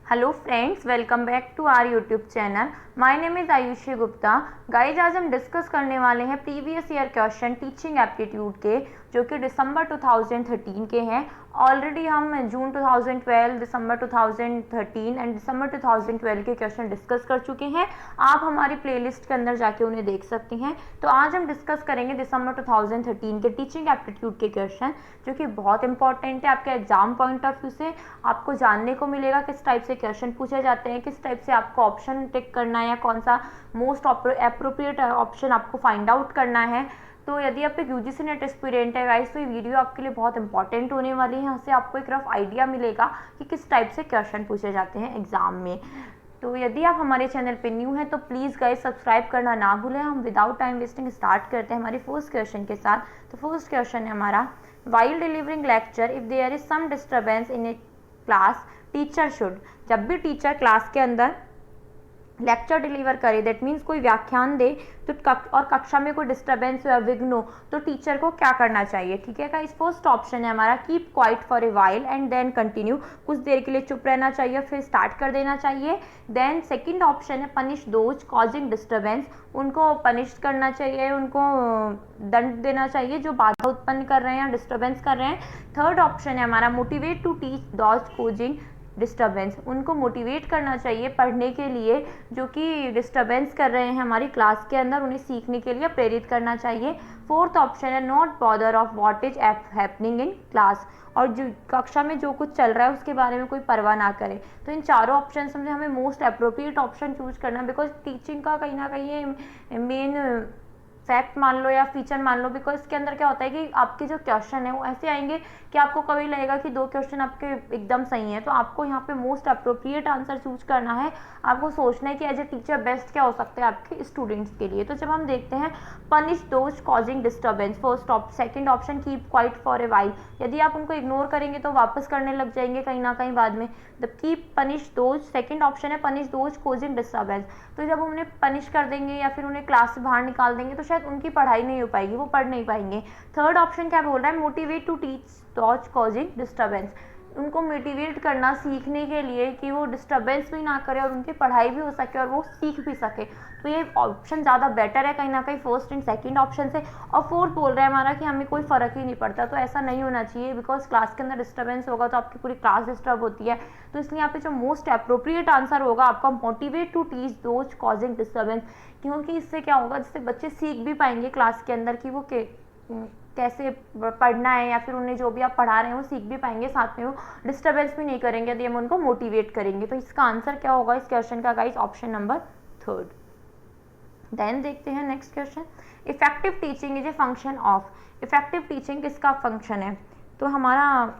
Hello friends, welcome back to our YouTube channel. My name is Ayushi Gupta. Guys, आज हम discuss करने वाले हैं previous year question teaching aptitude के, जो कि दिसंबर 2013 के हैं। ऑलरेडी हम जून 2012, दिसंबर 2013 एंड दिसंबर 2012 के क्वेश्चन डिस्कस कर चुके हैं। आप हमारी प्लेलिस्ट के अंदर जाके उन्हें देख सकते हैं। तो आज हम डिस्कस करेंगे दिसंबर 2013 के टीचिंग एप्टीट्यूड के क्वेश्चन, जो कि बहुत इंपॉर्टेंट है आपके एग्जाम पॉइंट ऑफ व्यू से। आपको जानने को मिलेगा किस टाइप से क्वेश्चन पूछे जाते हैं, किस टाइप से आपको ऑप्शन टिक करना है या कौन सा मोस्ट अप्रोप्रिएट ऑप्शन आपको फाइंड आउट करना है। तो यदि आप एक यूजीसी नेट एस्पिरेंट है गाइस, तो ये वीडियो आपके लिए बहुत इंपॉर्टेंट होने वाली है। यहाँ से आपको एक रफ आइडिया मिलेगा कि किस टाइप से क्वेश्चन पूछे जाते हैं एग्जाम में। तो यदि आप हमारे चैनल पे न्यू हैं तो प्लीज़ गाइस सब्सक्राइब करना ना भूलें। हम विदाउट टाइम वेस्टिंग स्टार्ट करते हैं हमारे फर्स्ट क्वेश्चन के साथ। तो फर्स्ट क्वेश्चन है हमारा, while delivering lecture if there is some disturbance in a class teacher should. जब भी टीचर क्लास के अंदर लेक्चर डिलीवर करे, दैट मीन्स कोई व्याख्यान दे तो और कक्षा में कोई डिस्टर्बेंस या विघ्न हो तो टीचर को क्या करना चाहिए। ठीक है गाइस, फर्स्ट ऑप्शन है हमारा keep quiet for a while and then continue. कुछ देर के लिए चुप रहना चाहिए फिर स्टार्ट कर देना चाहिए। देन सेकंड ऑप्शन है पनिश दोज कॉजिंग डिस्टर्बेंस। उनको पनिश करना चाहिए, उनको दंड देना चाहिए जो बाधा उत्पन्न कर रहे हैं, डिस्टर्बेंस कर रहे हैं। थर्ड ऑप्शन है हमारा motivate to teach those causing disturbance. उनको मोटिवेट करना चाहिए पढ़ने के लिए जो कि डिस्टर्बेंस कर रहे हैं हमारी क्लास के अंदर, उन्हें सीखने के लिए प्रेरित करना चाहिए। फोर्थ ऑप्शन है not bother of what is happening in class. और जो कक्षा में जो कुछ चल रहा है उसके बारे में कोई परवाह ना करे। तो इन चारों ऑप्शन में हमें मोस्ट अप्रोप्रिएट ऑप्शन चूज करना है, बिकॉज टीचिंग का कहीं ना कहीं मेन फैक्ट मान लो या फीचर मान लो। बिकॉज इसके अंदर क्या होता है कि आपके जो क्वेश्चन है वो ऐसे आएंगे कि आपको कभी लगेगा कि दो क्वेश्चन आपके एकदम सही हैं, तो आपको यहाँ पे मोस्ट अप्रोप्रिएट आंसर चूज करना है। आपको सोचना है कि एज ए टीचर बेस्ट क्या हो सकता है आपके स्टूडेंट्स के लिए। तो जब हम देखते हैं punish those causing disturbance, second option keep quiet for a while. यदि आप उनको इग्नोर करेंगे तो वापस करने लग जाएंगे कहीं ना कहीं बाद में। The keep punish those, second option है पनिश दोज कॉजिंग डिस्टर्बेंस। तो जब उन्हें पनिश कर देंगे या फिर उन्हें क्लास से बाहर निकाल देंगे तो शायद उनकी पढ़ाई नहीं हो पाएगी, वो पढ़ नहीं पाएंगे। थर्ड ऑप्शन क्या बोल रहा है, motivate to teach those causing disturbance. उनको मोटिवेट करना सीखने के लिए कि वो डिस्टर्बेंस भी ना करे और उनकी पढ़ाई भी हो सके और वो सीख भी सके। तो ये ऑप्शन ज़्यादा बेटर है कहीं ना कहीं फर्स्ट एंड सेकंड ऑप्शन से। और फोर्थ बोल रहा है हमारा कि हमें कोई फ़र्क ही नहीं पड़ता। तो ऐसा नहीं होना चाहिए, बिकॉज क्लास के अंदर डिस्टर्बेंस होगा तो आपकी पूरी क्लास डिस्टर्ब होती है। तो इसलिए यहाँ पे जो मोस्ट अप्रोप्रिएट आंसर होगा आपका motivate to teach those causing disturbance. क्योंकि इससे क्या होगा, जिससे बच्चे सीख भी पाएंगे क्लास के अंदर कि वो कैसे पढ़ना है, या फिर उन्हें जो भी आप पढ़ा रहे हैं वो सीख भी पाएंगे, साथ में वो डिस्टर्बेंस भी नहीं करेंगे यदि हम उनको मोटिवेट करेंगे। तो इसका आंसर क्या होगा इस क्वेश्चन का guys, option number third. Then देखते हैं next question, effective teaching is a function of. Effective teaching किसका फंक्शन है, तो हमारा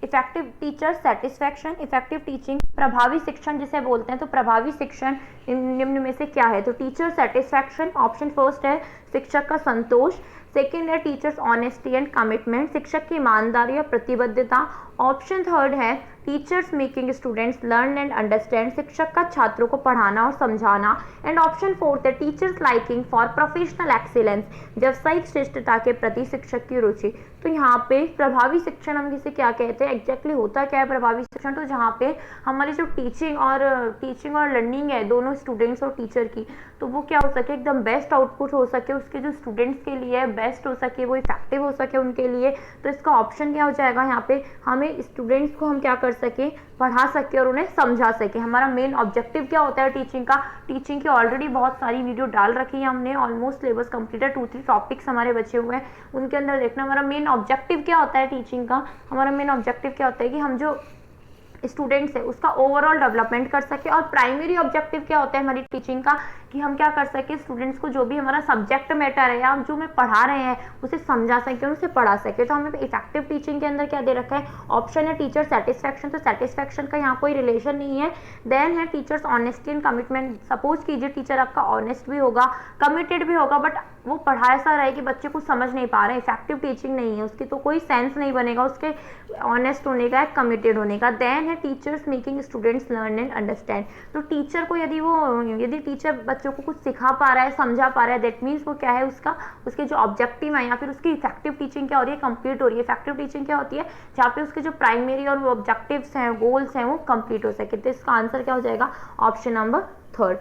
effective teacher satisfaction. Effective teaching प्रभावी शिक्षण जिसे बोलते हैं, तो प्रभावी शिक्षण निम्न में से क्या है, तो टीचर सेटिस्फैक्शन ऑप्शन फर्स्ट है, शिक्षक का संतोष। सेकेंड है टीचर्स ऑनेस्टी एंड कमिटमेंट, शिक्षक की ईमानदारी और प्रतिबद्धता। ऑप्शन थर्ड है teachers making students learn and understand, शिक्षक का छात्रों को पढ़ाना और समझाना। एंड ऑप्शन फोर्थ है teachers liking for professional excellence, व्यावसायिक श्रेष्ठता के प्रति शिक्षक की रुचि। तो यहाँ पे प्रभावी शिक्षण हम किसे क्या कहते हैं, एग्जैक्टली होता क्या है प्रभावी शिक्षण, तो जहाँ पे हमारी जो टीचिंग और लर्निंग है दोनों स्टूडेंट्स और टीचर की, तो वो क्या हो सके, एकदम बेस्ट आउटपुट हो सके उसके जो स्टूडेंट्स के लिए बेस्ट हो सके, वो इफेक्टिव हो सके उनके लिए। तो इसका ऑप्शन क्या हो जाएगा, यहाँ पे हमें स्टूडेंट्स को हम क्या कर सके, पढ़ा सके और उन्हें समझा सके। हमारा मेन ऑब्जेक्टिव क्या होता है टीचिंग का, टीचिंग की ऑलरेडी बहुत सारी वीडियो डाल रखी है हमने, ऑलमोस्ट सिलेबस कंप्लीट है, 2-3 टॉपिक्स हमारे बचे हुए हैं, उनके अंदर देखना हमारा मेन ऑब्जेक्टिव क्या होता है टीचिंग का। हमारा मेन ऑब्जेक्टिव क्या होता है कि हम जो स्टूडेंट्स है उसका ओवरऑल डेवलपमेंट कर सके। और प्राइमरी ऑब्जेक्टिव क्या होता है हमारी टीचिंग का, कि हम क्या कर सके, स्टूडेंट्स को जो भी हमारा सब्जेक्ट मैटर है या जो मैं पढ़ा रहे हैं उसे समझा सके, उसे पढ़ा सके। तो हमें इफेक्टिव टीचिंग के अंदर क्या दे रखा है, ऑप्शन है टीचर सेटिस्फैक्शन, तो सेटिस्फैक्शन का यहाँ कोई रिलेशन नहीं है। देन है teachers honesty and commitment, suppose कीजिए टीचर आपका ऑनेस्ट भी होगा, कमिटेड भी होगा, बट वो पढ़ा ऐसा रहे कि बच्चे कुछ समझ नहीं पा रहे, इफेक्टिव टीचिंग नहीं है उसकी, तो कोई सेंस नहीं बनेगा ऑनेस्ट होने का, कमिटेड होने का। देन है teachers making students learn and understand. तो टीचर को यदि टीचर बच्चों को कुछ सिखा पा रहा है, समझा पा रहा है, दैट मीन्स वो क्या है, उसके जो ऑब्जेक्टिव है या फिर उसकी इफेक्टिव टीचिंग क्या हो रही है, कंप्लीट हो रही है। इफेक्टिव टीचिंग क्या होती है, जहाँ पे उसके जो प्राइमरी और ऑब्जेक्टिव्स हैं, गोल्स हैं, वो कंप्लीट हो सके। तो इसका आंसर क्या हो जाएगा, option number third,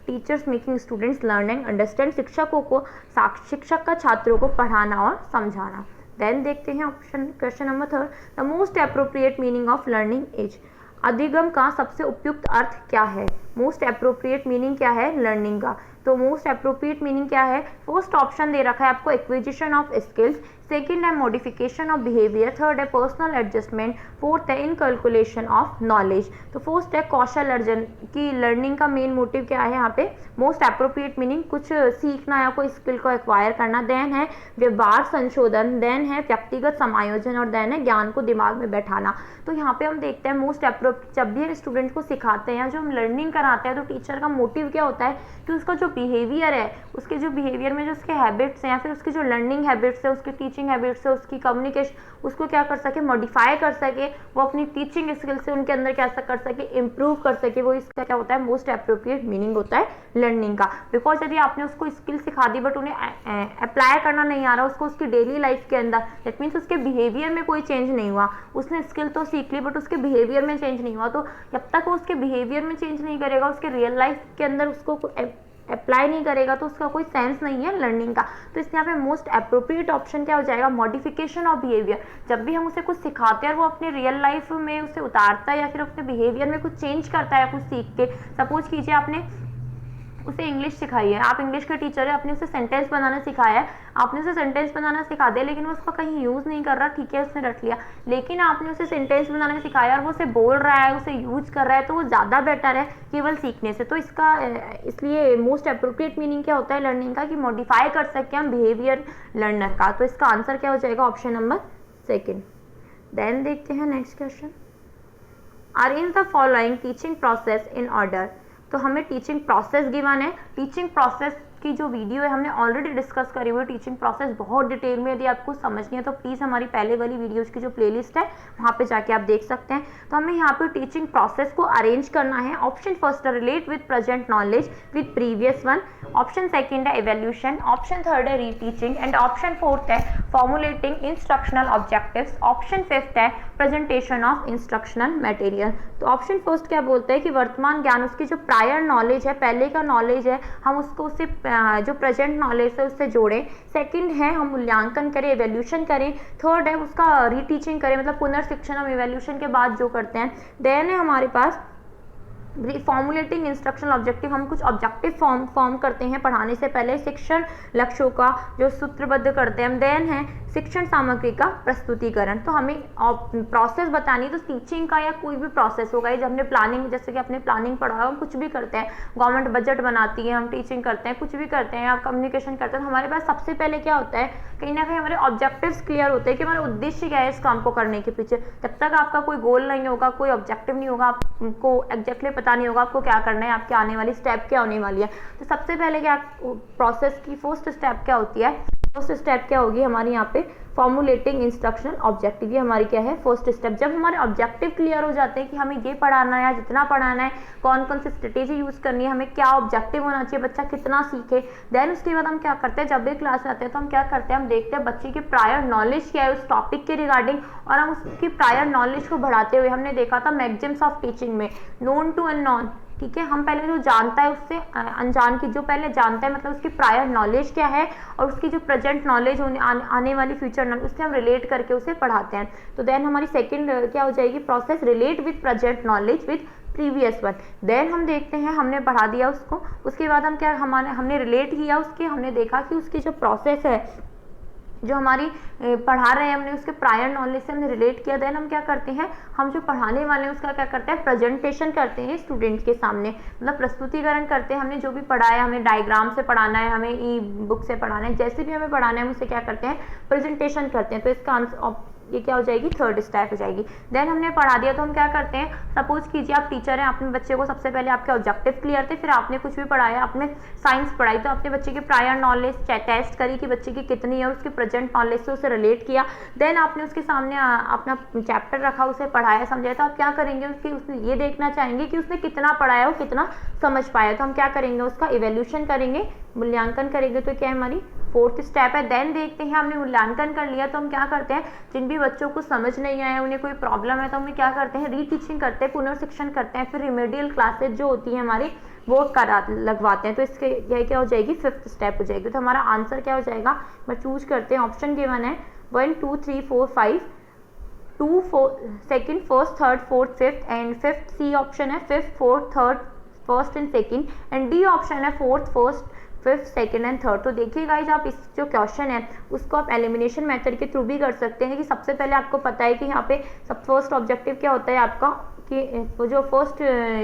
teachers making students learn and understand. शिक्षक का छात्रों को पढ़ाना और समझाना। देन देखते हैं question number third, the most appropriate meaning of learning is. अधिगम का सबसे उपयुक्त अर्थ क्या है। मोस्ट अप्रोप्रिएट मीनिंग क्या है लर्निंग का, तो मोस्ट अप्रोप्रिएट मीनिंग क्या है। फर्स्ट ऑप्शन दे रखा है आपको एक्विजिशन ऑफ स्किल्स, सेकंड है मॉडिफिकेशन ऑफ बिहेवियर, थर्ड है पर्सनल एडजस्टमेंट, फोर्थ है इनकैलकुलेशन ऑफ नॉलेज। तो फर्स्ट है कौशल अर्जन की लर्निंग का मेन मोटिव क्या है यहाँ पे, मोस्ट अप्रोप्रिएट मीनिंग कुछ सीखना या कोई स्किल को एक्वायर करना। देन है व्यवहार संशोधन, देन है व्यक्तिगत समायोजन और देन है ज्ञान को दिमाग में बैठाना। तो यहाँ पे हम देखते हैं मोस्ट अप्रोप्रिएट, जब भी हम स्टूडेंट को सिखाते हैं, जो हम लर्निंग कराते हैं, तो टीचर का मोटिव क्या होता है कि उसका जो बिहेवियर है, उसके जो बिहेवियर में जो उसके हैबिट्स हैं या फिर उसकी जो लर्निंग हैबिट्स है, उसकी टीचिंग हैबिट्स है, उसकी कम्युनिकेशन, उसको क्या कर सके, मॉडिफाई कर सके, वो अपनी टीचिंग स्किल से उनके अंदर क्या कर सके, इम्प्रूव कर सके। वो इसका क्या होता है, मोस्ट अप्रोप्रिएट मीनिंग होता है लर्निंग का। बिकॉज यदि आपने उसको स्किल सिखा दी बट उन्हें अप्लाई करना नहीं आ रहा उसको उसकी डेली लाइफ के अंदर, दैट मीन्स उसके बिहेवियर में कोई चेंज नहीं हुआ। उसने स्किल तो सीख ली बट उसके बिहेवियर में चेंज नहीं हुआ। तो जब तक वो उसके बिहेवियर में चेंज नहीं करेगा, उसके रियल लाइफ के अंदर उसको अप्लाई नहीं करेगा, तो उसका कोई सेंस नहीं है लर्निंग का। तो इस यहाँ पे मोस्ट अप्रोप्रिएट ऑप्शन क्या हो जाएगा, मॉडिफिकेशन ऑफ बिहेवियर। जब भी हम उसे कुछ सिखाते हैं और वो अपने रियल लाइफ में उसे उतारता है या फिर अपने बिहेवियर में कुछ चेंज करता है कुछ सीख के। सपोज कीजिए आपने उसे इंग्लिश सिखाई है, आप इंग्लिश के टीचर है, आपने उसे सेंटेंस बनाना सिखाया है, आपने उसे सेंटेंस बनाना सिखा दिया लेकिन वो उसका कहीं यूज़ नहीं कर रहा, ठीक है उसने रट लिया, लेकिन आपने उसे सेंटेंस बनाना सिखाया और वो उसे बोल रहा है, उसे यूज कर रहा है, तो वो ज़्यादा बेटर है केवल सीखने से। तो इसका इसलिए मोस्ट अप्रोप्रिएट मीनिंग क्या होता है लर्निंग का, कि मॉडिफाई कर सकते हैं हम बिहेवियर लर्नर का। तो इसका आंसर क्या हो जाएगा, ऑप्शन नंबर सेकेंड। देन देखते हैं next question, arrange the following teaching process in order. तो हमें टीचिंग प्रोसेस गिवन है, टीचिंग प्रोसेस की जो वीडियो है हमने ऑलरेडी डिस्कस करी हुई है टीचिंग प्रोसेस बहुत डिटेल में। यदि आपको समझनी है तो प्लीज़ हमारी पहले वाली वीडियोज़ की जो प्लेलिस्ट है वहाँ पे जाके आप देख सकते हैं। तो हमें यहाँ पे टीचिंग प्रोसेस को अरेंज करना है। ऑप्शन फर्स्ट है relate with present knowledge with previous one, option second है इवेल्यूशन, ऑप्शन थर्ड है रीटीचिंग एंड ऑप्शन फोर्थ है formulating instructional objectives, option fifth है प्रेजेंटेशन ऑफ इंस्ट्रक्शनल मटेरियल। तो ऑप्शन फर्स्ट क्या बोलते हैं कि वर्तमान ज्ञान, उसकी जो प्रायर नॉलेज है, पहले का नॉलेज है, हम उसको उससे जो प्रेजेंट नॉलेज है उससे जोड़ें। सेकंड है हम मूल्यांकन करें, इवैल्यूएशन करें। थर्ड है उसका रीटीचिंग करें, मतलब पुनर्शिक्षण हम इवैल्यूएशन के बाद जो करते हैं। देन है हमारे पास फॉर्मुलेटिंग इंस्ट्रक्शनल ऑब्जेक्टिव, हम कुछ ऑब्जेक्टिव फॉर्म करते हैं पढ़ाने से पहले, शिक्षण लक्ष्यों का जो सूत्रबद्ध करते हैं। देन है शिक्षण सामग्री का प्रस्तुतिकरण। तो हमें प्रोसेस बतानी है, तो टीचिंग का या कोई भी प्रोसेस होगा, जब हमने प्लानिंग, जैसे कि अपने प्लानिंग पढ़ा, हम कुछ भी करते हैं, गवर्नमेंट बजट बनाती है, हम टीचिंग करते हैं, कुछ भी करते हैं, आप कम्युनिकेशन करते हैं, तो हमारे पास सबसे पहले क्या होता है, कहीं ना कहीं हमारे ऑब्जेक्टिव्स क्लियर होते हैं कि हमारा उद्देश्य क्या है इस काम को करने के पीछे। जब तक आपका कोई गोल नहीं होगा, कोई ऑब्जेक्टिव नहीं होगा, आपको एग्जैक्टली पता नहीं होगा आपको क्या करना है, आपकी आने वाली स्टेप क्या होने वाली है। तो सबसे पहले क्या प्रोसेस की फर्स्ट स्टेप क्या होती है, फर्स्ट स्टेप क्या होगी हमारी यहाँ पे फॉर्मुलेटिंग इंस्ट्रक्शनल ऑब्जेक्टिव। ये हमारी क्या है फर्स्ट स्टेप। जब हमारे ऑब्जेक्टिव क्लियर हो जाते हैं कि हमें ये पढ़ाना है, जितना पढ़ाना है, कौन कौन सी स्ट्रेटेजी यूज करनी है, हमें क्या ऑब्जेक्टिव होना चाहिए, बच्चा कितना सीखे, देन उसके बाद हम क्या करते हैं, जब भी क्लास आते हैं तो हम क्या करते हैं, हम देखते हैं बच्चे की प्रायर नॉलेज क्या है उस टॉपिक के रिगार्डिंग, और हम उसकी प्रायर नॉलेज को बढ़ाते हुए, हमने देखा था मैगजिम्स ऑफ टीचिंग में नोन टू अननोन, ठीक है, हम पहले जो जानता है उससे अनजान की, जो पहले जानता है मतलब उसकी प्रायर नॉलेज क्या है और उसकी जो प्रेजेंट नॉलेज होने आने वाली फ्यूचर नॉलेज, उससे हम रिलेट करके उसे पढ़ाते हैं। तो देन हमारी सेकंड क्या हो जाएगी process, relate with present knowledge with previous one. Then हम देखते हैं हमने पढ़ा दिया उसको, उसके बाद हम क्या हमने रिलेट किया उसके, हमने देखा कि उसकी जो प्रोसेस है जो हमारी पढ़ा रहे हैं हमने उसके प्रायर नॉलेज से हमने रिलेट किया। देन हम क्या करते हैं, हम जो पढ़ाने वाले हैं उसका क्या करते हैं, प्रेजेंटेशन करते हैं स्टूडेंट्स के सामने, मतलब प्रस्तुतिकरण करते हैं। हमने जो भी पढ़ा है, हमें डायग्राम से पढ़ाना है, हमें ई बुक से पढ़ाना है, जैसे भी हमें पढ़ाना है हम उसे क्या करते हैं, प्रेजेंटेशन करते हैं। तो इसका ये क्या हो जाएगी, थर्ड स्टेप हो जाएगी। देन हमने पढ़ा दिया तो हम क्या करते हैं, सपोज कीजिए आप टीचर हैं, अपने बच्चे को सबसे पहले आपके ऑब्जेक्टिव क्लियर थे, फिर आपने कुछ भी पढ़ाया, आपने साइंस पढ़ाई तो आपने बच्चे की प्रायर नॉलेज टेस्ट करी कि बच्चे की कितनी है और उसकी प्रेजेंट नॉलेज से उसे रिलेट किया। देन आपने उसके सामने अपना चैप्टर रखा, उसे पढ़ाया समझाया, तो आप क्या करेंगे, उसने ये देखना चाहेंगे कि उसने कितना पढ़ाया और कितना समझ पाया। तो हम क्या करेंगे, उसका इवेल्यूशन करेंगे, मूल्यांकन करेंगे। तो क्या है, हमारी फोर्थ स्टेप है। देन देखते हैं हमने मूल्यांकन कर लिया तो हम क्या करते हैं, जिन भी बच्चों को समझ नहीं आया, उन्हें कोई प्रॉब्लम है, तो हम क्या करते हैं, रीटीचिंग करते हैं, पुनर्शिक्षण करते हैं, फिर रिमेडियल क्लासेज जो होती है हमारी वो लगवाते हैं। तो इसके यह क्या हो जाएगी, फिफ्थ स्टेप हो जाएगी। तो हमारा आंसर क्या हो जाएगा, मैं चूज करते हैं, ऑप्शन गिवन है 1 2 3 4 5, 2 4 second first third fourth fifth, and fifth C option है, fifth fourth third first and second, and D option है fourth first fifth second and third. तो देखिए गाइज, आप इस जो क्वेश्चन है उसको आप एलिमिनेशन मेथड के थ्रू भी कर सकते हैं कि सबसे पहले आपको पता है कि यहाँ पे सब फर्स्ट ऑब्जेक्टिव क्या होता है आपका, कि वो जो फर्स्ट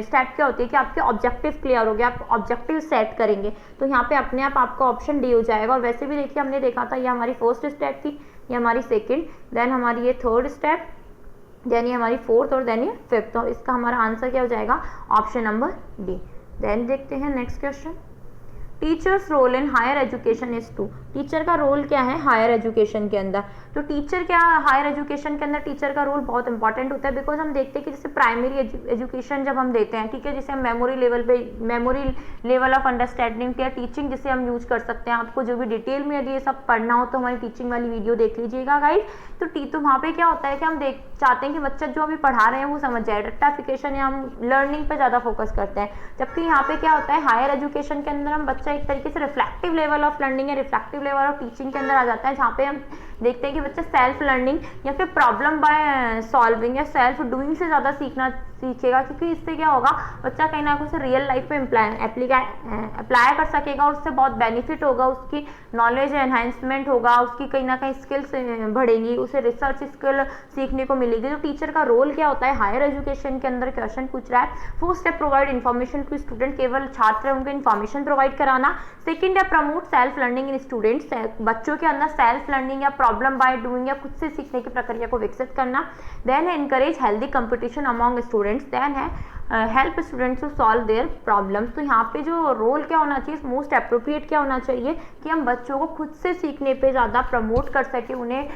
स्टेप क्या होती है कि आपके ऑब्जेक्टिव क्लियर हो गया, आप ऑब्जेक्टिव सेट करेंगे तो यहाँ पे अपने आप आपका ऑप्शन डी हो जाएगा। और वैसे भी देखिए हमने देखा था ये हमारी फर्स्ट स्टेप थी, ये हमारी सेकेंड, देन हमारी ये थर्ड स्टेप, देन ये हमारी फोर्थ और देन ये फिफ्थ। तो इसका हमारा आंसर क्या हो जाएगा, ऑप्शन नंबर डी। देन देखते हैं next question, teachers role in higher education is to. Teacher का रोल क्या है हायर एजुकेशन के अंदर, तो टीचर क्या, हायर एजुकेशन के अंदर टीचर का रोल बहुत इंपॉर्टेंट होता है। बिकॉज हम देखते हैं कि जैसे प्राइमरी एजुकेशन जब हम देते हैं, ठीक है, जिसे हम मेमोरी लेवल पे, मेमोरी लेवल ऑफ अंडरस्टैंडिंग या टीचिंग जिसे हम यूज कर सकते हैं। आपको जो भी डिटेल में यदि ये सब पढ़ना हो तो हमारी टीचिंग वाली वीडियो देख लीजिएगा गाइस। तो वहाँ पे क्या होता है कि हम चाहते हैं कि बच्चा जो अभी पढ़ा रहे हैं वो समझ जाए, रेक्टिफिकेशन या हम लर्निंग पे ज़्यादा फोकस करते हैं। जबकि यहाँ पे क्या होता है, हायर एजुकेशन के अंदर हम बच्चा एक तरीके से रिफ्लेक्टिव लेवल ऑफ लर्निंग या रिफ्लेक्टिव लेवल ऑफ टीचिंग के अंदर आ जाता है, जहाँ पे हम देखते हैं कि बच्चा सेल्फ लर्निंग या फिर प्रॉब्लम बाय सॉल्विंग या सेल्फ डूइंग से ज़्यादा सीखेगा। क्योंकि इससे क्या होगा, बच्चा कहीं ना कहीं रियल लाइफ में अप्लाई कर सकेगा और उससे बहुत बेनिफिट होगा, उसकी नॉलेज एनहांसमेंट होगा, उसकी कहीं ना कहीं स्किल्स बढ़ेंगी, उसे रिसर्च स्किल सीखने को मिलेगी। तो टीचर का रोल क्या होता है हायर एजुकेशन के अंदर, क्वेश्चन पूछ रहा है। फर्स्ट है प्रोवाइड इन्फॉर्मेशन टू स्टूडेंट, केवल छात्र उनको इन्फॉर्मेशन प्रोवाइड कराना। सेकेंड है प्रमोट सेल्फ लर्निंग इन स्टूडेंट्स, बच्चों के अंदर सेल्फ लर्निंग या प्रॉब्लम बाय डूइंग या खुद से सीखने की प्रक्रिया को विकसित करना। देन है encourage healthy competition among students. Then है help students to solve their problems. तो यहाँ पे जो रोल क्या होना चाहिए, मोस्ट अप्रोप्रिएट क्या होना चाहिए कि हम बच्चों को खुद से सीखने पे ज़्यादा प्रमोट कर सके, उन्हें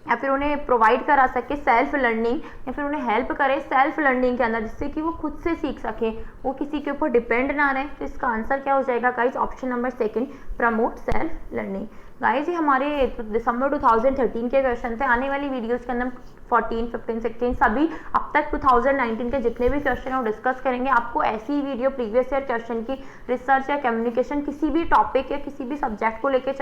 या फिर उन्हें प्रोवाइड करा सके सेल्फ लर्निंग, या फिर उन्हें हेल्प करे सेल्फ लर्निंग के अंदर, जिससे कि वो खुद से सीख सके, वो किसी के ऊपर डिपेंड ना रहे। तो इसका आंसर क्या हो जाएगा guys, option number second, promote self learning. Guys ये हमारे दिसंबर 2013 के क्वेश्चन थे। आने वाली वीडियोस के अंदर 14, 15, 16 सभी अब तक 2019 के जितने भी क्वेश्चन है वो डिस्कस करेंगे। आपको ऐसी वीडियो प्रीवियस ईयर क्वेश्चन की रिसर्च या कम्युनिकेशन किसी भी टॉपिक या किसी भी सब्जेक्ट को लेकर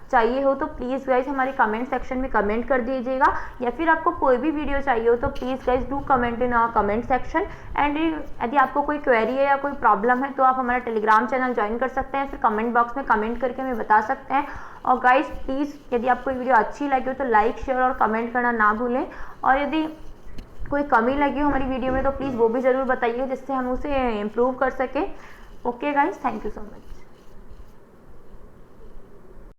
चाहिए हो तो प्लीज़ गाइज हमारे कमेंट सेक्शन में कमेंट कर दीजिएगा, या फिर आपको कोई भी वीडियो चाहिए हो तो please guys do comment in our comment section. And यदि आपको कोई क्वेरी है या कोई प्रॉब्लम है तो आप हमारा टेलीग्राम चैनल ज्वाइन कर सकते हैं, फिर कमेंट बॉक्स में कमेंट करके हमें बता सकते हैं। और गाइज प्लीज़ यदि आपको वीडियो अच्छी लगी हो तो लाइक शेयर और कमेंट करना ना भूलें, और यदि कोई कमी लगी हो हमारी वीडियो में तो प्लीज़ वो भी ज़रूर बताइए जिससे हम उसे इम्प्रूव कर सकें। Okay guys, thank you so much.